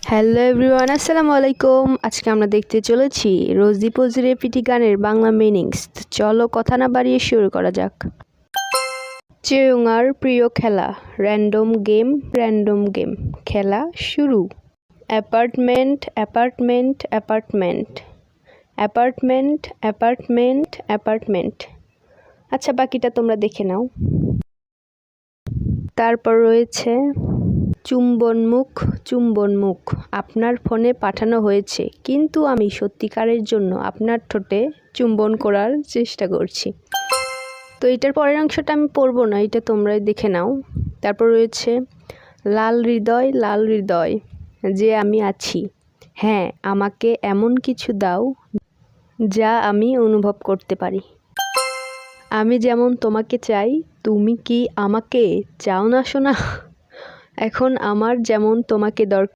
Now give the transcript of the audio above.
Hello everyone, আসসালামু আলাইকুম। আজকে আমরা দেখতে চলেছি রোজি পজির পিটি গানের বাংলা মিনিংস। চলো কথা না বাড়িয়ে শুরু করা যাক। চেয়ুঙার প্রিয় খেলা র্যান্ডম গেম খেলা শুরু। Apartment apartment apartment apartment apartment apartment. আচ্ছা, বাকিটা তোমরা দেখে নাও। তারপর রয়েছে চুম্বনমুখ। আপনার ফোনে পাঠানো হয়েছে, কিন্তু আমি সত্যিকারের জন্য আপনার ঠোঁটে চুম্বন করার চেষ্টা করছি। তো এটার পরের অংশটা আমি পড়বো না, এটা তোমরাই দেখে নাও। তারপর রয়েছে লাল হৃদয় যে আমি আছি। হ্যাঁ, আমাকে এমন কিছু দাও যা আমি অনুভব করতে পারি। আমি যেমন তোমাকে চাই, তুমি কি আমাকে চাও না সোনা? এখন আমার যেমন তোমাকে দরকার,